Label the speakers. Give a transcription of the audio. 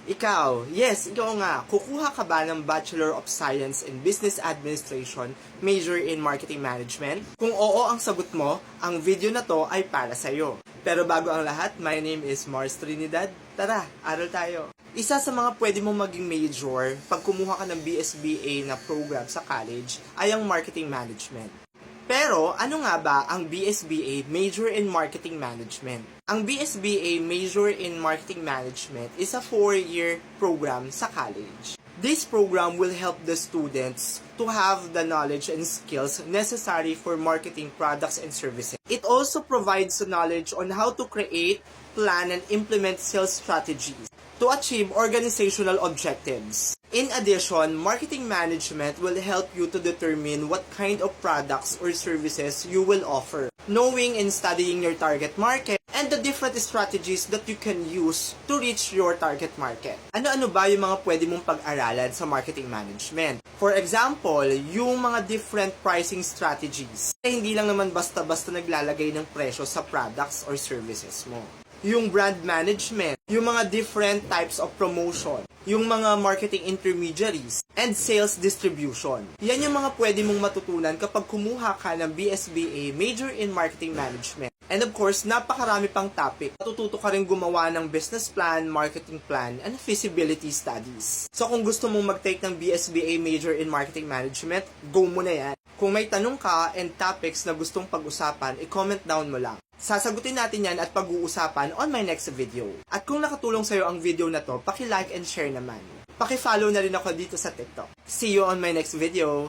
Speaker 1: Ikaw, yes, ikaw nga, kukuha ka ba ng Bachelor of Science in Business Administration, major in Marketing Management? Kung oo ang sagot mo, ang video na to ay para sa'yo. Pero bago ang lahat, my name is Mars Trinidad. Tara, aral tayo. Isa sa mga pwede mong maging major pag kumuha ka ng BSBA na program sa college ay ang Marketing Management. Pero, ano nga ba ang BSBA Major in Marketing Management? Ang BSBA Major in Marketing Management is a 4-year program sa college. This program will help the students to have the knowledge and skills necessary for marketing products and services. It also provides the knowledge on how to create, plan, and implement sales strategies to achieve organizational objectives. In addition, marketing management will help you to determine what kind of products or services you will offer, knowing and studying your target market, and the different strategies that you can use to reach your target market. Ano-ano ba yung mga pwede mong pag-aralan sa marketing management? For example, yung mga different pricing strategies. Hindi lang naman basta-basta naglalagay ng presyo sa products or services mo. Yung brand management, yung mga different types of promotion, yung mga marketing intermediaries, and sales distribution. Yan yung mga pwede mong matutunan kapag kumuha ka ng BSBA Major in Marketing Management. And of course, napakarami pang topic. Matututo ka rin gumawa ng business plan, marketing plan, and feasibility studies. So kung gusto mong mag-take ng BSBA Major in Marketing Management, go mo na yan. Kung may tanong ka and topics na gustong pag-usapan, i-comment down mo lang. Sasagutin natin yan at pag-uusapan on my next video. At kung nakatulong sa'yo ang video na to, paki-like and share naman. Paki-follow na rin ako dito sa TikTok. See you on my next video.